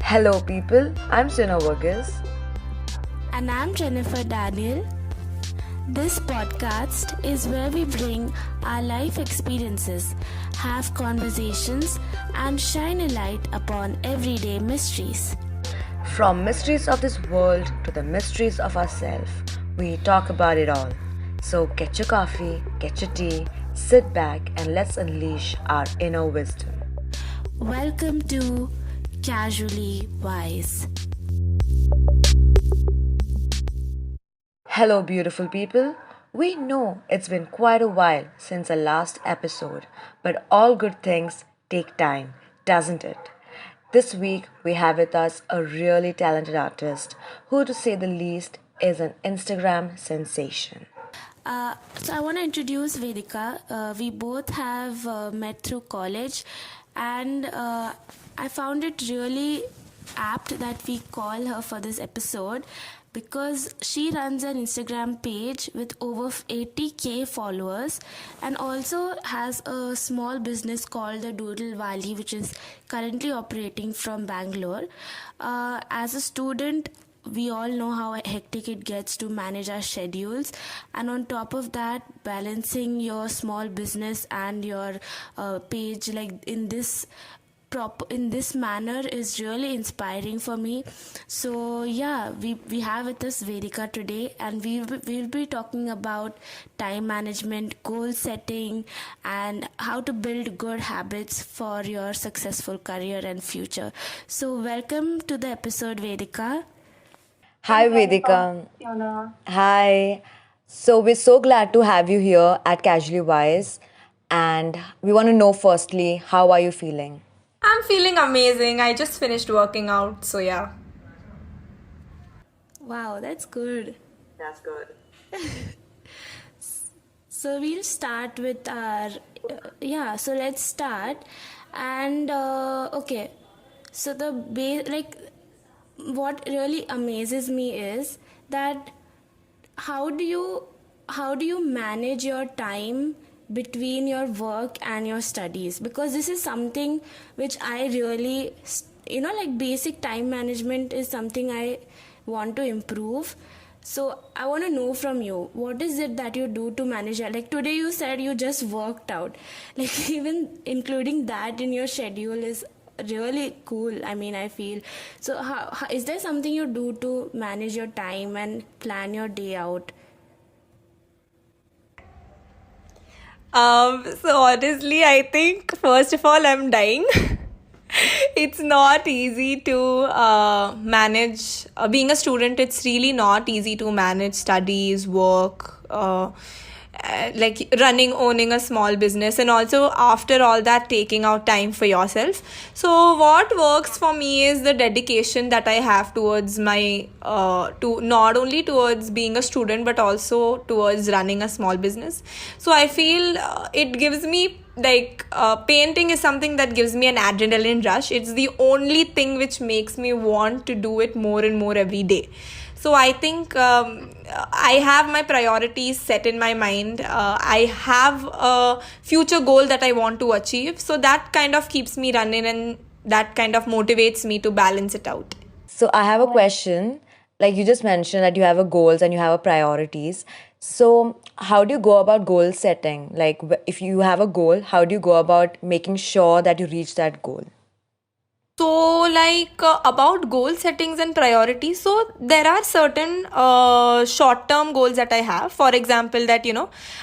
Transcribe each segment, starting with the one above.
Hello, people. I'm Sina Vargas. And I'm Jennifer Daniel. This podcast is where we bring our life experiences, have conversations, and shine a light upon everyday mysteries. From mysteries of this world to the mysteries of ourselves, we talk about it all. So get your coffee, get your tea, sit back, and let's unleash our inner wisdom. Welcome to Casually Wise. Hello, beautiful people. We know it's been quite a while since our last episode, but all good things take time, doesn't it? This week, we have with us a really talented artist who, to say the least, is an Instagram sensation. So I want to introduce Vedika. We both have met through college, and I found it really apt that we call her for this episode because she runs an Instagram page with over 80k followers and also has a small business called the Doodle Valley, which is currently operating from Bangalore. As a student, we all know how hectic it gets to manage our schedules, and on top of that, balancing your small business and your page like in this manner is really inspiring for me. So yeah, we have with us Vedika today, and we'll be talking about time management, goal setting, and how to build good habits for your successful career and future. So welcome to the episode, Vedika. Hi, Vedika. Hi. So, we're so glad to have you here at Casually Wise. And we want to know firstly, how are you feeling? I'm feeling amazing. I just finished working out, so yeah. Wow, that's good. That's good. So we'll start with our so let's start. And okay, so what really amazes me is that how do you manage your time between your work and your studies, because this is something which I really like basic time management is something I want to improve. So I want to know from you, what is it that you do to manage it? Like today you said you just worked out. Like even including that in your schedule is really cool. I mean, I feel. So how is there something you do to manage your time and plan your day out? So honestly, I think first of all, I'm dying. It's not easy to manage. Being a student, it's really not easy to manage studies, work, like owning a small business, and also after all that, taking out time for yourself. So what works for me is the dedication that I have towards my to not only towards being a student but also towards running a small business. So I feel it gives me painting is something that gives me an adrenaline rush. It's the only thing which makes me want to do it more and more every day. So I think I have my priorities set in my mind. I have a future goal that I want to achieve. So that kind of keeps me running, and that kind of motivates me to balance it out. So, I have a question. Like you just mentioned that you have a goals and you have a priorities. So, how do you go about goal setting? Like, if you have a goal, how do you go about making sure that you reach that goal? So, about goal settings and priorities, so there are certain short term goals that I have. For example, that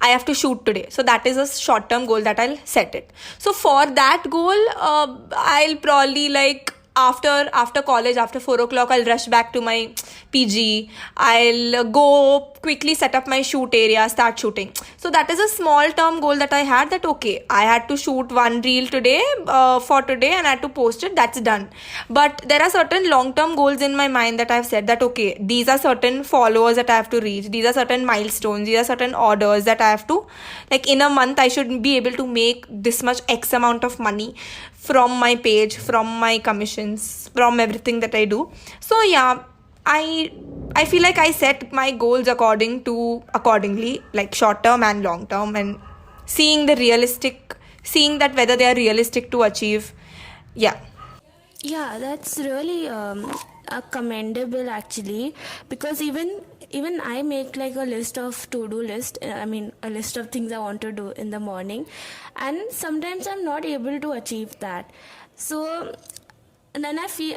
I have to shoot today. So, that is a short term goal that I'll set it. So, for that goal, I'll probably after college, after 4 o'clock, I'll rush back to my PG. I'll go quickly set up my shoot area, start shooting. So that is a small term goal that I had, that okay, I had to shoot one reel today for today and I had to post it. That's done. But there are certain long term goals in my mind that I've said that okay, these are certain followers that I have to reach. These are certain milestones. These are certain orders that I have to, like in a month, I should be able to make this much X amount of money from my page, from my commissions, from everything that I do. So yeah, I feel like I set my goals accordingly, like short term and long term, and seeing that whether they are realistic to achieve. Yeah. Yeah, that's really commendable actually, because even I make like a list of to-do list. I mean, a list of things I want to do in the morning, and sometimes I'm not able to achieve that. So then I think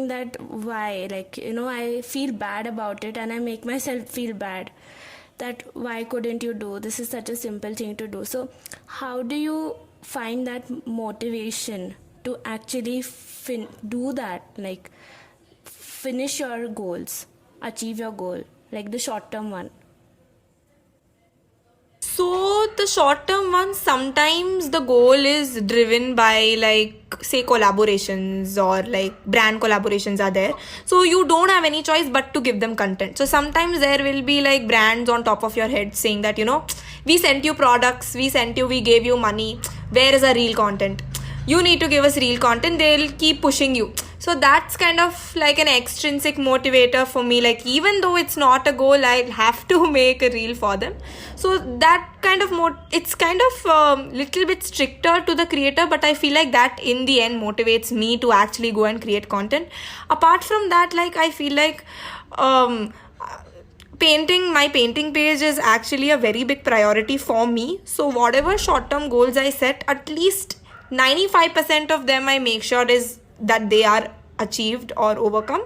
that why, like, I feel bad about it, and I make myself feel bad that why couldn't you do this, is such a simple thing to do. So how do you find that motivation to actually do that, like finish your goals, achieve your goal, like the short term one? So the short term one, sometimes the goal is driven by, like, say collaborations or like brand collaborations are there. So you don't have any choice but to give them content. So sometimes there will be like brands on top of your head saying that, we sent you products, we gave you money. Where is our real content? You need to give us real content. They'll keep pushing you. So that's kind of like an extrinsic motivator for me. Like, even though it's not a goal, I have to make a reel for them. So that kind of it's kind of little bit stricter to the creator, but I feel like that in the end motivates me to actually go and create content. Apart from that, like, I feel like my painting page is actually a very big priority for me. So whatever short term goals I set, at least 95% of them I make sure is that they are achieved or overcome.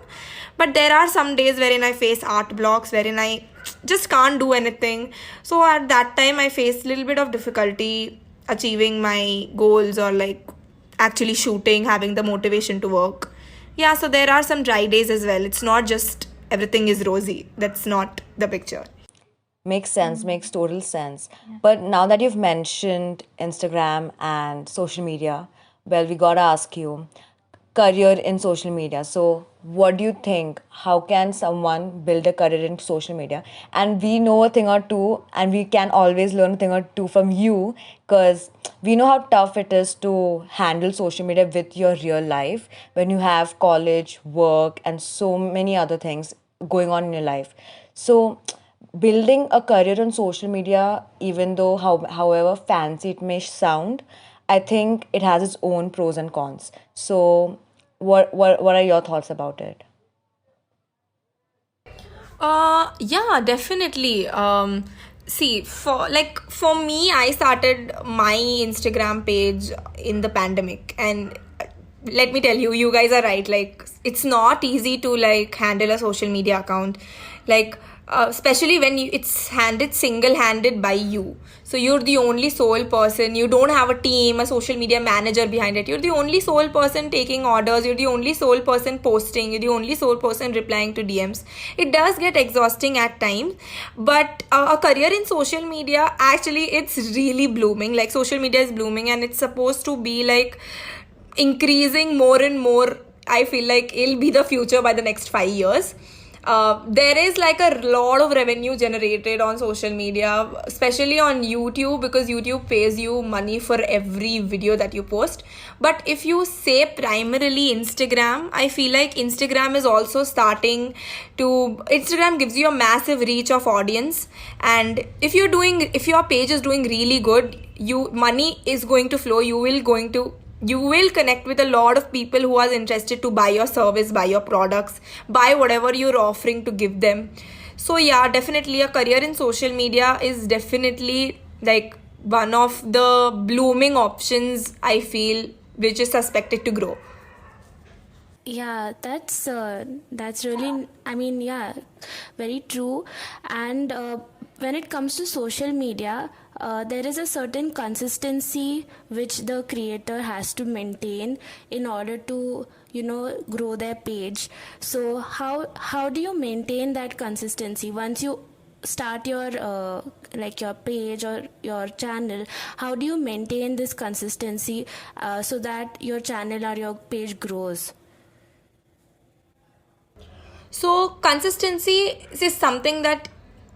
But there are some days wherein I face art blocks, wherein I just can't do anything. So at that time I face a little bit of difficulty achieving my goals, or like actually shooting, having the motivation to work. Yeah, so there are some dry days as well. It's not just everything is rosy. That's not the picture. Makes sense, makes total sense. But now that you've mentioned Instagram and social media, well, we gotta ask you, career in social media. So, what do you think? How can someone build a career in social media? And we know a thing or two, and we can always learn a thing or two from you, because we know how tough it is to handle social media with your real life when you have college, work, and so many other things going on in your life. So, building a career on social media, even though however fancy it may sound, I think it has its own pros and cons. So what are your thoughts about it? Yeah, definitely. See, for me, I started my Instagram page in the pandemic, and let me tell you, you guys are right. Like, it's not easy to like handle a social media account, like, especially when it's handed single-handed by you. So you're the only sole person. You don't have a team, a social media manager behind it. You're the only sole person taking orders. You're the only sole person posting. You're the only sole person replying to DMs. It does get exhausting at times, but a career in social media, actually, it's really blooming. Like, social media is blooming, and it's supposed to be like increasing more and more. I feel like it'll be the future by the next 5 years. There is like a lot of revenue generated on social media, especially on YouTube, because YouTube pays you money for every video that you post. But if you say primarily Instagram, I feel like Instagram is also starting to, Instagram gives you a massive reach of audience, and if your page is doing really good, money is going to flow. You will connect with a lot of people who are interested to buy your service, buy your products, buy whatever you're offering to give them. So yeah, definitely a career in social media is definitely like one of the blooming options, I feel, which is suspected to grow. Yeah, that's really, I mean, yeah, very true. And when it comes to social media, there is a certain consistency which the creator has to maintain in order to, grow their page. So how do you maintain that consistency once you start your like your page or your channel? How do you maintain this consistency so that your channel or your page grows? So consistency is something that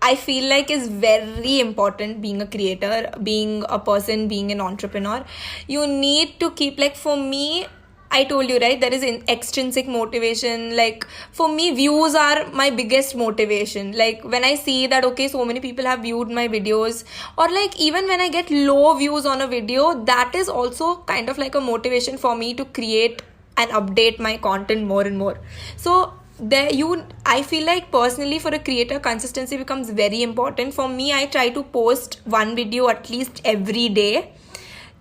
I feel like is very important, being a creator, being a person, being an entrepreneur. You need to keep, like, for me, I told you, right? There is extrinsic motivation. Like, for me, views are my biggest motivation. Like, when I see that, okay, so many people have viewed my videos, or like, even when I get low views on a video, that is also kind of like a motivation for me to create and update my content more and more. So, I feel like personally for a creator, consistency becomes very important. For me, I try to post one video at least every day,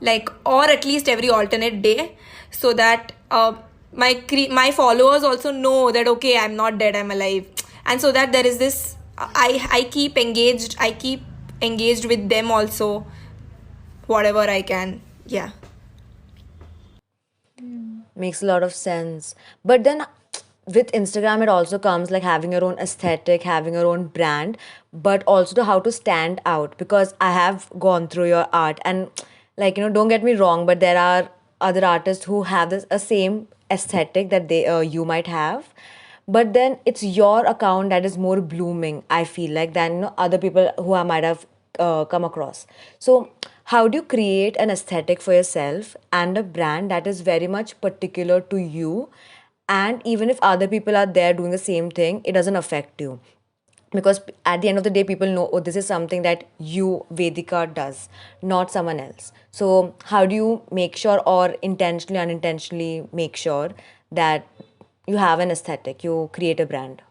like, or at least every alternate day, so that my followers also know that, okay, I'm not dead, I'm alive. And so that there is this, I keep engaged with them also, whatever I can. Yeah. Makes a lot of sense. But then with Instagram, it also comes like having your own aesthetic, having your own brand, but also to how to stand out. Because I have gone through your art, and like, don't get me wrong, but there are other artists who have this a same aesthetic that they you might have, but then it's your account that is more blooming, I feel like, than other people who I might have come across. So how do you create an aesthetic for yourself and a brand that is very much particular to you, and even if other people are there doing the same thing, it doesn't affect you? Because at the end of the day, people know, oh, this is something that you, Vedika, does, not someone else. So how do you make sure, or intentionally unintentionally make sure, that you have an aesthetic, you create a brand?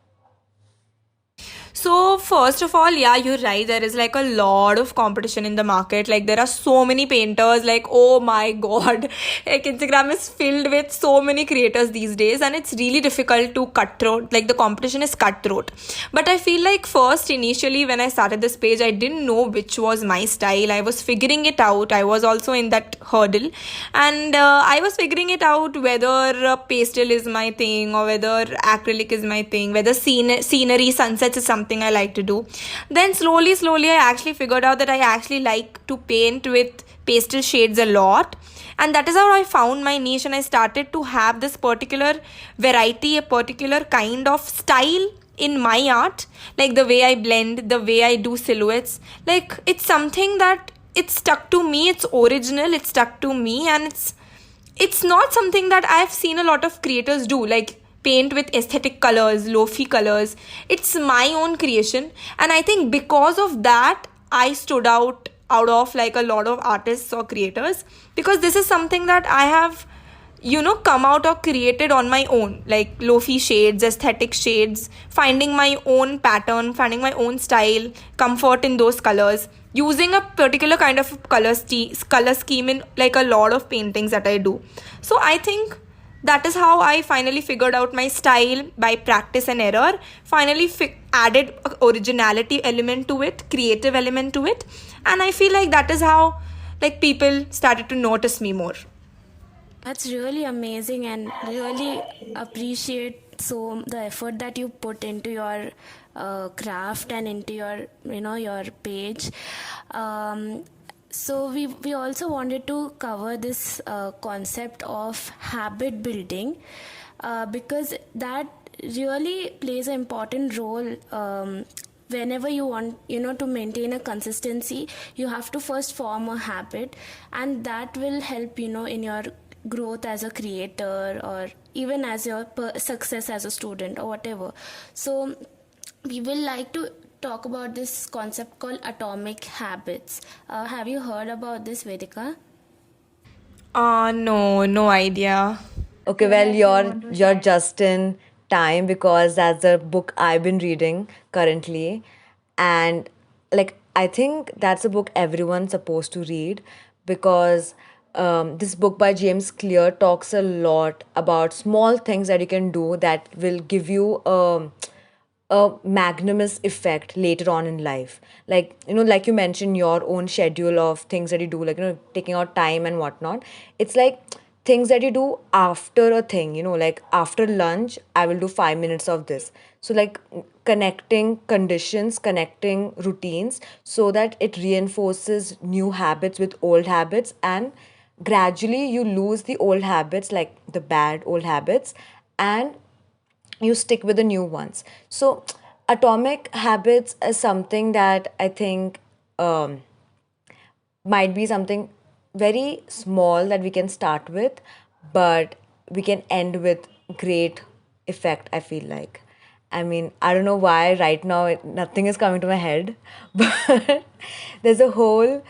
So, first of all, yeah, you're right. There is like a lot of competition in the market. Like, there are so many painters. Like, oh my god, like Instagram is filled with so many creators these days, and it's really difficult to cutthroat. Like, the competition is cutthroat. But I feel like first, initially, when I started this page, I didn't know which was my style. I was figuring it out. I was also in that hurdle, and I was figuring it out whether pastel is my thing, or whether acrylic is my thing, whether scenery, sunsets is something I like to do. Then slowly, I actually figured out that I actually like to paint with pastel shades a lot. And that is how I found my niche, and I started to have this particular variety, a particular kind of style in my art, like the way I blend, the way I do silhouettes. Like, it's something that it's stuck to me, it's original, it's stuck to me, and it's not something that I've seen a lot of creators do, like paint with aesthetic colors, lofi colors. It's my own creation, and I think because of that, I stood out of like a lot of artists or creators, because this is something that I have, come out or created on my own, like lofi shades, aesthetic shades, finding my own pattern, finding my own style, comfort in those colors, using a particular kind of color scheme in like a lot of paintings that I do. So I think that is how I finally figured out my style, by practice and error. Finally added a originality element to it, creative element to it, and I feel like that is how like people started to notice me more. That's really amazing, and really appreciate so the effort that you put into your craft and into your your page. So we also wanted to cover this concept of habit building, because that really plays an important role. Whenever you want to maintain a consistency, you have to first form a habit, and that will help in your growth as a creator, or even as your success as a student or whatever. So we will like to talk about this concept called atomic habits. Have you heard about this, Vedika? No idea. Okay, well, you're just in time, because that's the book I've been reading currently, and like I think that's a book everyone's supposed to read, because this book by James Clear talks a lot about small things that you can do that will give you a magnanimous effect later on in life. Like, like you mentioned, your own schedule of things that you do, like, taking out time and whatnot. It's like things that you do after a thing, like after lunch, I will do 5 minutes of this. So, like, connecting conditions, connecting routines, so that it reinforces new habits with old habits, and gradually you lose the old habits, like the bad old habits, and you stick with the new ones. So, atomic habits is something that I think might be something very small that we can start with, but we can end with great effect, I feel like. I mean, I don't know why right now nothing is coming to my head, but there's a whole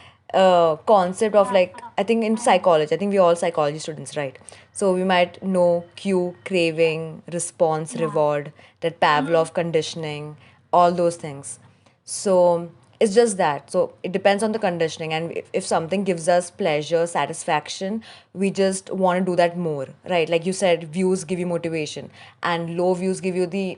concept of like, I think in psychology, I think we all psychology students, right? So we might know cue, craving, response, reward, that Pavlov conditioning, all those things. So it's just that. So it depends on the conditioning. And if something gives us pleasure, satisfaction, we just want to do that more, right? Like you said, views give you motivation, and low views give you the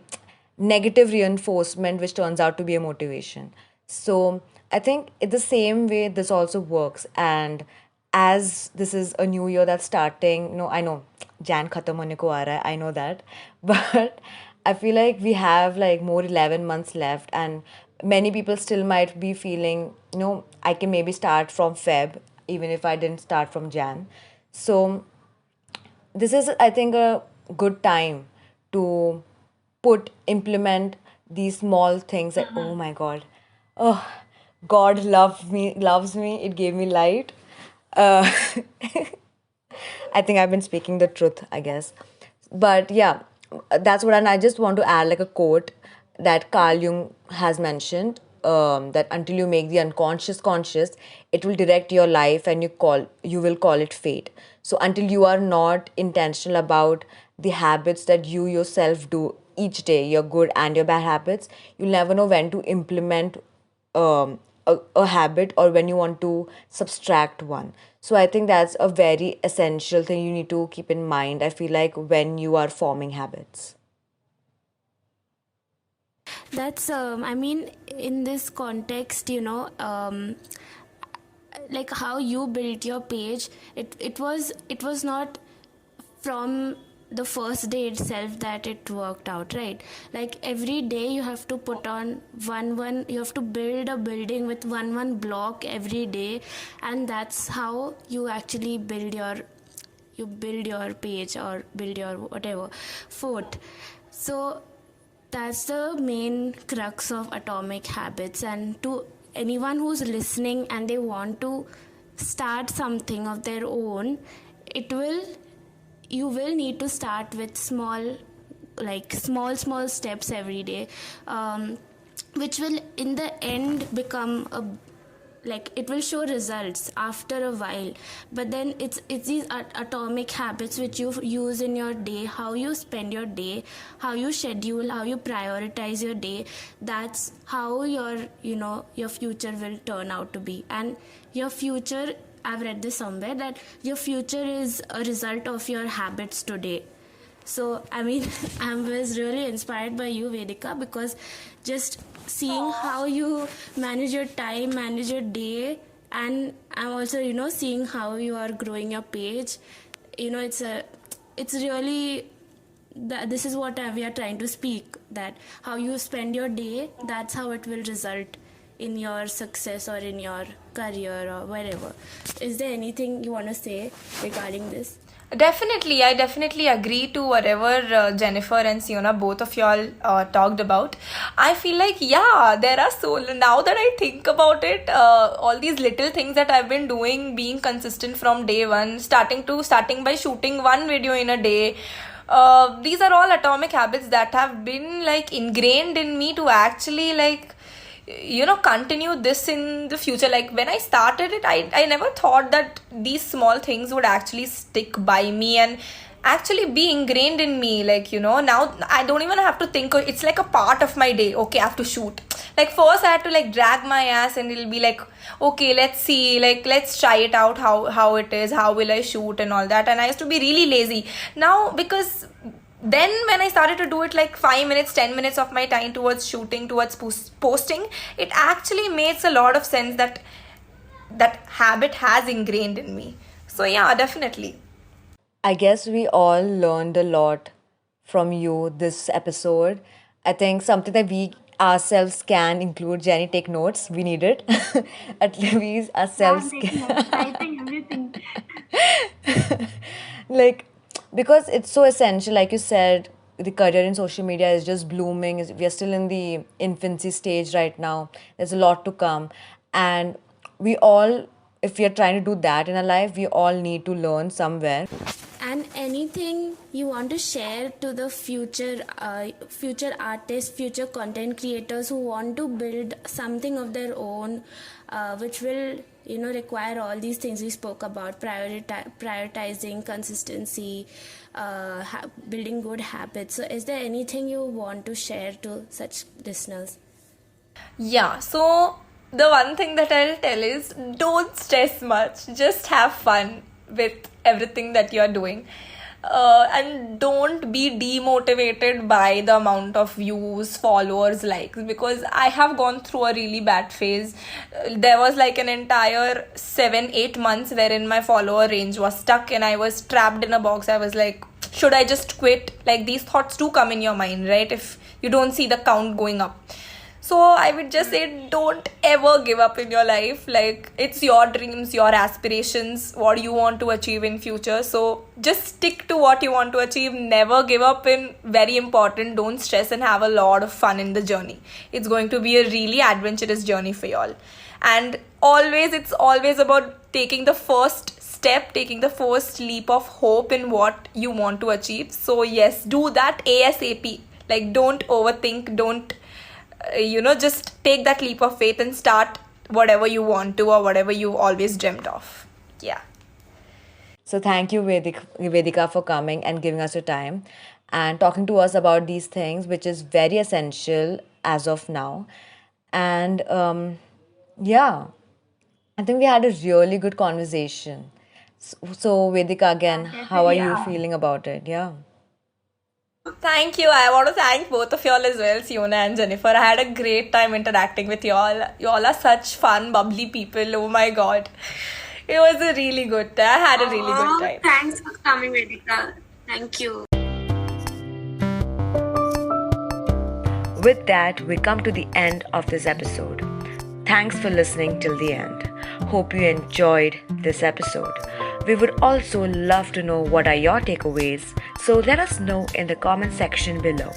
negative reinforcement, which turns out to be a motivation. So I think in the same way, this also works. And as this is a new year that's starting, no, I know Jan khatam hone ko aa raha hai, I know that, but I feel like we have like more 11 months left, and many people still might be feeling, I can maybe start from Feb, even if I didn't start from Jan. So this is, I think, a good time to implement these small things that, oh my God, oh, God loves me, it gave me light. uh, I think I've been speaking the truth, I guess. But yeah, that's what, and I just want to add like a quote that Carl Jung has mentioned, that until you make the unconscious conscious, it will direct your life, and you will call it fate. So until you are not intentional about the habits that you yourself do each day, your good and your bad habits, you'll never know when to implement a habit, or when you want to subtract one. So I think that's a very essential thing you need to keep in mind, I feel like, when you are forming habits. That's I mean, in this context, like how you built your page, it was not from the first day itself that it worked out, right? Like every day you have to put on one you have to build a building with one block every day, and that's how you actually build your page, or build your whatever fort. So that's the main crux of atomic habits. And to anyone who's listening and they want to start something of their own, it will you will need to start with small steps every day, which will in the end become a, like, it will show results after a while. But then it's these atomic habits which you use in your day, how you spend your day, how you schedule, how you prioritize your day. That's how your future will turn out to be. And your future, I've read this somewhere, that your future is a result of your habits today. So, I mean, I was really inspired by you, Vedika, because just seeing how you manage your time, manage your day, and I'm also, seeing how you are growing your page. It's really, this is what we are trying to speak, that how you spend your day, that's how it will result in your success or in your career or wherever. Is there anything you want to say regarding this? Definitely, I definitely agree to whatever Jennifer and Siona, both of y'all talked about. I feel like, yeah, there are so, now that I think about it, all these little things that I've been doing, being consistent from day one, starting by shooting one video in a day. These are all atomic habits that have been like ingrained in me to actually like continue this in the future. Like when I started it, I never thought that these small things would actually stick by me and actually be ingrained in me. Like now I don't even have to think, it's like a part of my day. Okay, I have to shoot. Like first I had to like drag my ass, and it'll be like, okay, let's see, like let's try it out, how it is, how will I shoot and all that. And I used to be really lazy. Now, because then when I started to do it, like 5 minutes, 10 minutes of my time towards shooting, towards posting, it actually makes a lot of sense that habit has ingrained in me. So yeah, definitely. I guess we all learned a lot from you this episode. I think something that we ourselves can include. Jenny, take notes. We need it. At least ourselves can. Typing everything. Like, because it's so essential, like you said, the career in social media is just blooming. We are still in the infancy stage right now. There's a lot to come. And we all, if we are trying to do that in our life, we all need to learn somewhere. And anything you want to share to the future artists, future content creators who want to build something of their own, which will require all these things we spoke about: prioritizing, consistency, building good habits? So is there anything you want to share to such listeners? Yeah, so the one thing that I'll tell is don't stress much, just have fun with everything that you're doing. And don't be demotivated by the amount of views, followers, likes, because I have gone through a really bad phase. There was like an entire 7-8 months wherein my follower range was stuck and I was trapped in a box. I was like, should I just quit? Like, these thoughts do come in your mind, right? If you don't see the count going up. So I would just say, don't ever give up in your life. Like, it's your dreams, your aspirations, what you want to achieve in future. So just stick to what you want to achieve. Never give up. In very important, don't stress and have a lot of fun in the journey. It's going to be a really adventurous journey for y'all. And it's always about taking the first step, taking the first leap of hope in what you want to achieve. So yes, do that ASAP. Like, don't overthink, don't just take that leap of faith and start whatever you want to or whatever you always dreamt of. Yeah. So thank you, Vedika, for coming and giving us your time and talking to us about these things, which is very essential as of now. And yeah, I think we had a really good conversation. So Vedika, again, how are you feeling about it? Yeah. Thank you. I want to thank both of y'all as well, Siona and Jennifer. I had a great time interacting with y'all. Y'all are such fun, bubbly people. Oh my god. It was a really good time. I had a really good time. Thanks for coming, Vedika. Thank you. With that, we come to the end of this episode. Thanks for listening till the end. Hope you enjoyed this episode. We would also love to know what are your takeaways, so let us know in the comment section below.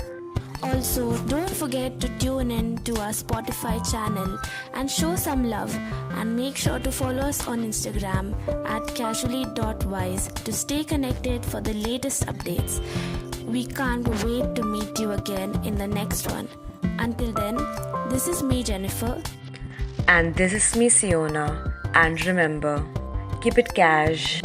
Also, don't forget to tune in to our Spotify channel and show some love, and make sure to follow us on Instagram at casually.wise to stay connected for the latest updates. We can't wait to meet you again in the next one. Until then, this is me, Jennifer. And this is me, Siona. And remember, keep it cash.